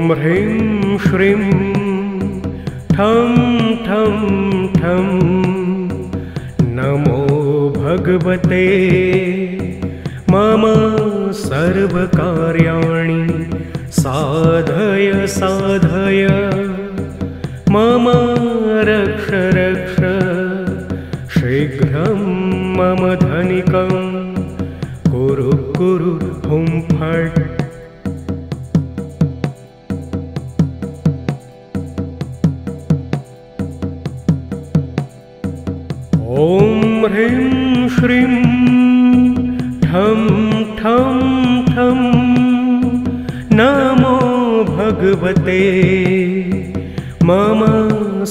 ह्रीं श्रीं ठं ठं ठं नमो भगवते मम सर्वकार्याणि साधय साधय मम रक्ष रक्ष शीघ्रं मम धनिकं कुरु कुरु हुं फट्। ॐ ह्रीं श्रीं ठं ठं ठं नमो भगवते मम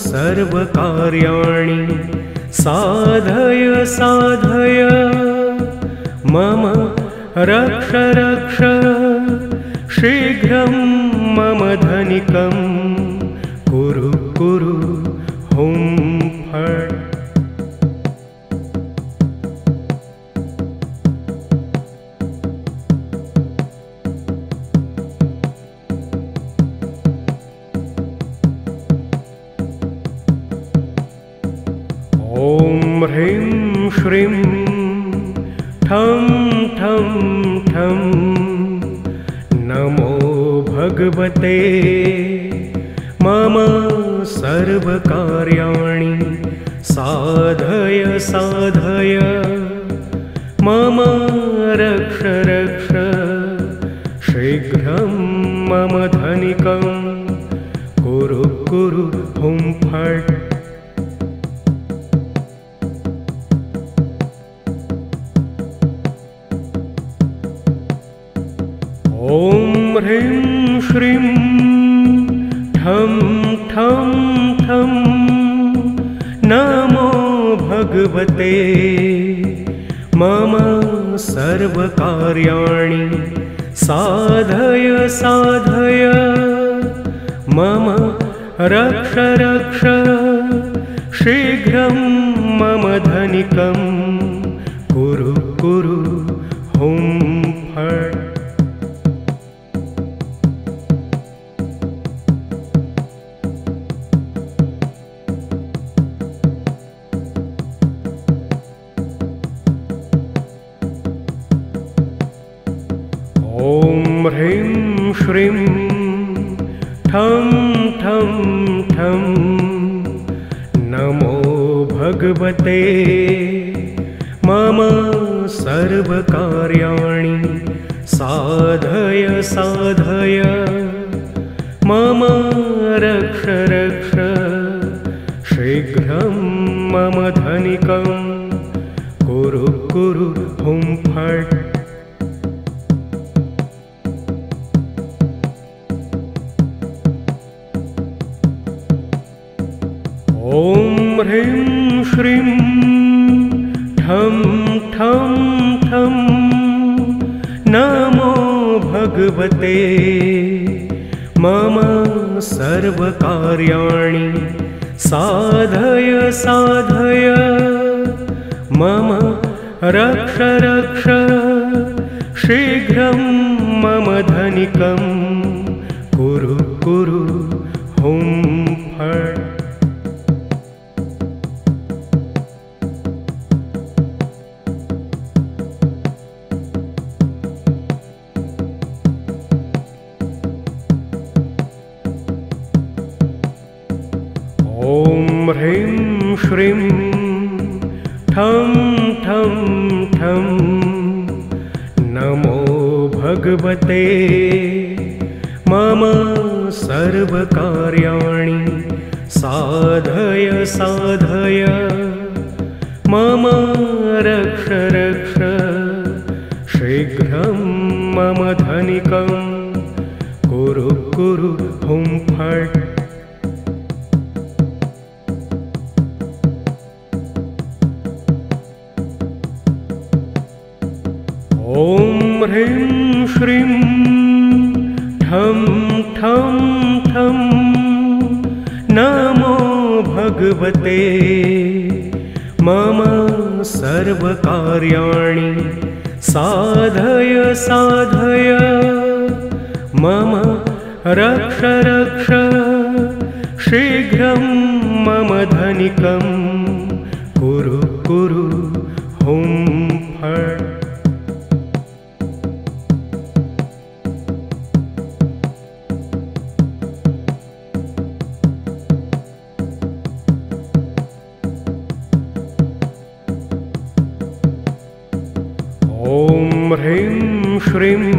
सर्वकार्याणि साधय साधय मम रक्ष रक्ष शीघ्रं मम धनिकं कुरु कुरु हुं फट्। ॐ ह्रीं श्रीं ठं ठं ठं नमो भगवते मम सर्वकार्याणि साधय साधय मम रक्ष रक्ष शीघ्रं मम धनिकं कुरु कुरु हुं फट्। ॐ ह्रीं श्रीं ठं ठं ठं नमो भगवते मम सर्वकार्याणि साधय साधय मम रक्ष रक्ष शीघ्रं मम धनिकं कुरु कुरु हुं फट्। ॐ ह्रीं श्रीं ठं ठं ठं नमो भगवते मम सर्वकार्याणि साधय साधय मम रक्ष रक्ष शीघ्रं मम धनिकं कुरु कुरु हुं फट्। ॐ ह्रीं श्रीं ठं ठं ठं नमो भगवते मम सर्वकार्याणि साधय साधय मम रक्ष रक्ष शीघ्रं मम धनिकं कुरु कुरु हुं फट्। ॐ ह्रीं श्रीं ठं ठं ठं नमो भगवते मम सर्वकार्याणि साधय साधय मम रक्ष रक्ष शीघ्रं मम धनिकं कुरु कुरु हुं फट्। ॐ ह्रीं श्रीं ठं ठं ठं नमो भगवते मम सर्वकार्याणि साधय साधय मम रक्ष रक्ष शीघ्रं मम धनिकं कुरु कुरु हुं फट्। ॐ ह्रीं श्रीं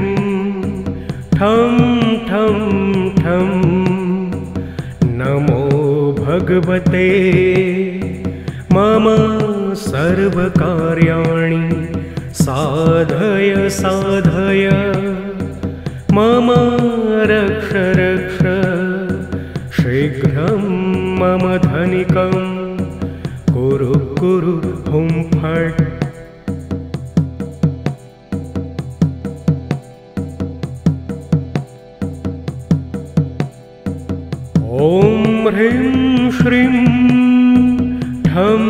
ठं ठं ठं नमो भगवते मम सर्वकार्याणि साधय साधय मम रक्ष रक्ष शीघ्रं मम धनिकं कुरु कुरु हुं फट्। ॐ ह्रीं श्रीं ठं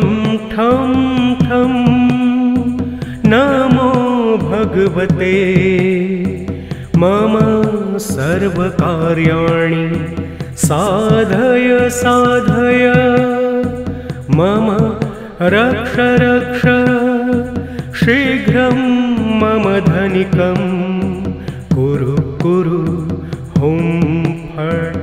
ठं ठं नमो भगवते मम सर्वकार्याणि साधय साधय मम रक्ष रक्ष शीघ्रं मम धनिकं कुरु कुरु हुं फट्।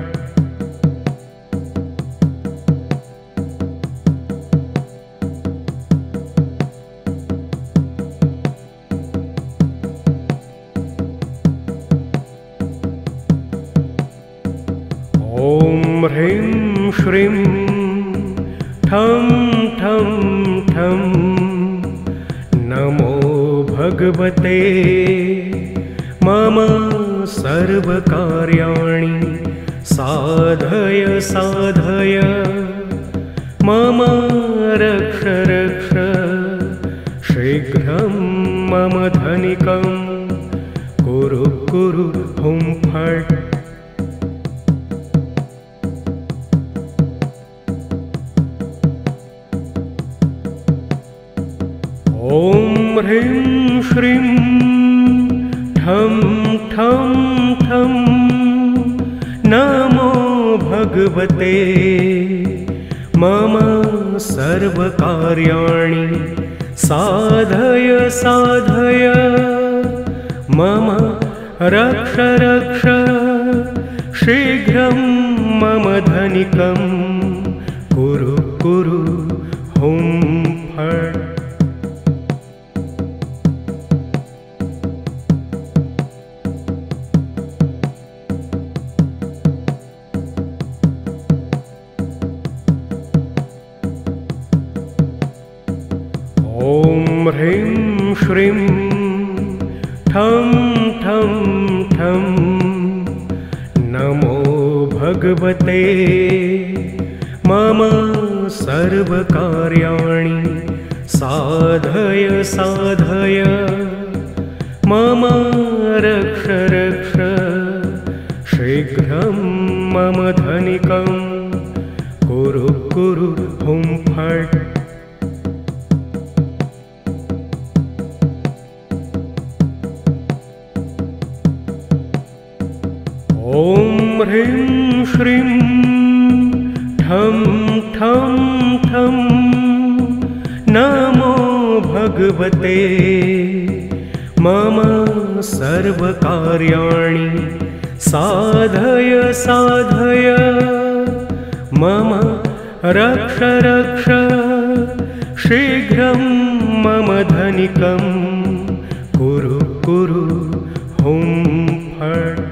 ॐ ह्रीं श्रीं ठं ठं ठं नमो भगवते मम सर्वकार्याणि साधय साधय मम रक्ष रक्ष शीघ्रं मम धनिकं कुरु कुरु हुं फट्। ॐ ह्रीं श्रीं ठं ठं ठं नमो भगवते मम सर्वकार्याणि साधय साधय मम रक्ष रक्ष शीघ्रं मम धनिकं कुरु कुरु हुं फट्। ॐ ह्रीं श्रीं ठं ठं ठं नमो भगवते मम सर्वकार्याणि साधय साधय मम रक्ष रक्ष शीघ्रं मम धनिकं कुरु कुरु हुं फट्। ॐ ह्रीं श्रीं ठं ठं ठं नमो भगवते मम सर्वकार्याणि साधय साधय मम रक्ष रक्ष शीघ्रं मम धनिकं कुरु कुरु हुं फट्।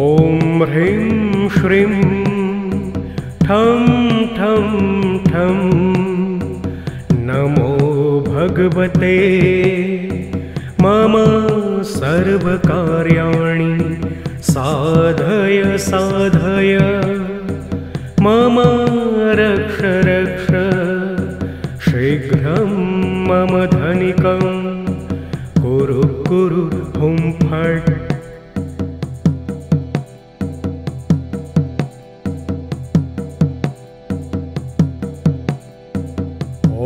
ॐ ह्रीं श्रीं ठं ठं ठं नमो भगवते मम सर्वकार्याणि साधय साधय मम रक्ष रक्ष शीघ्रं मम धनिकं कुरु कुरु हुं फट्।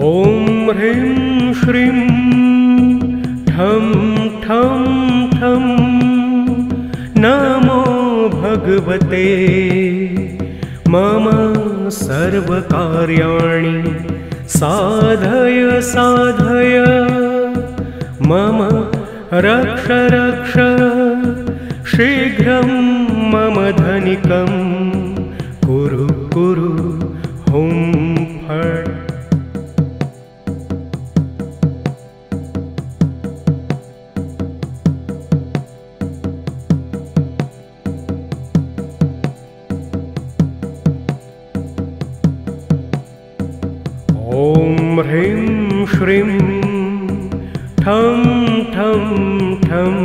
ॐ ह्रीं श्रीं ठं ठं ठं नमो भगवते मम सर्वकार्याणि साधय साधय मम रक्ष रक्ष शीघ्रं मम धनिकं कुरु कुरु हुं फट्। ॐ ह्रीं श्रीं ठं ठं ठं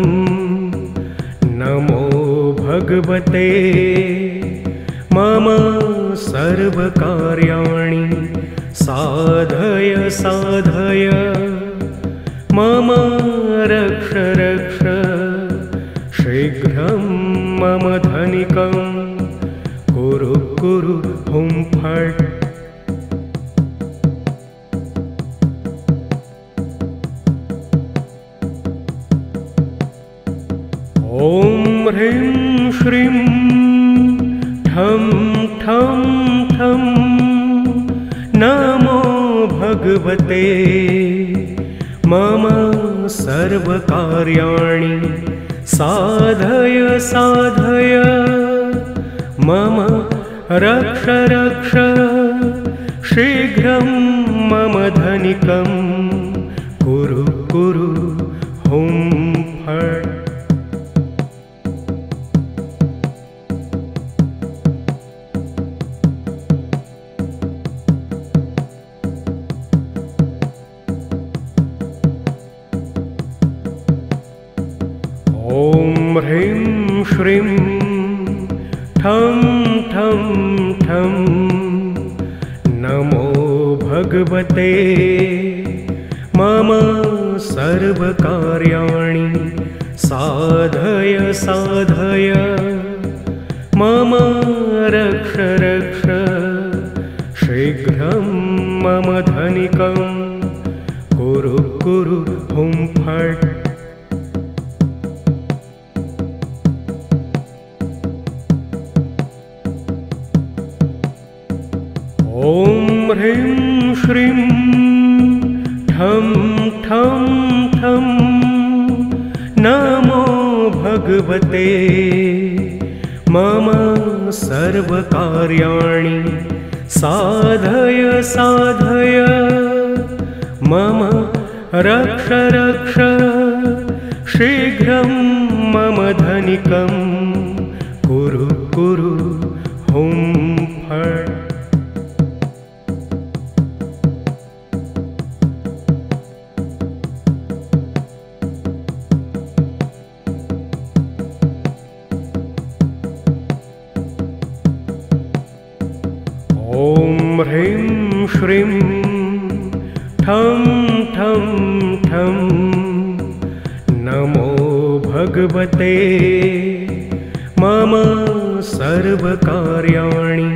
नमो भगवते मम सर्वकार्याणि साधय साधय मम रक्ष रक्ष शीघ्रं मम धनिकं कुरु कुरु हुं फट्। ॐ ह्रीं श्रीं ठं ठं ठं नमो भगवते मम सर्वकार्याणि साधय साधय मम रक्ष रक्ष शीघ्रं मम धनिकं कुरु कुरु हुं फट्। ॐ ह्रीं श्रीं ठं ठं ठं नमो भगवते मम सर्वकार्याणि साधय साधय मम रक्ष रक्ष शीघ्रं मम धनिकं कुरु कुरु हुं फट्। ॐ ह्रीं श्रीं ठं ठं ठं नमो भगवते मम सर्वकार्याणि साधय साधय मम रक्ष रक्ष शीघ्रं मम धनिकं कुरु कुरु हुं फट्। ॐ ह्रीं श्रीं ठं ठं ठं नमो भगवते मम सर्वकार्याणि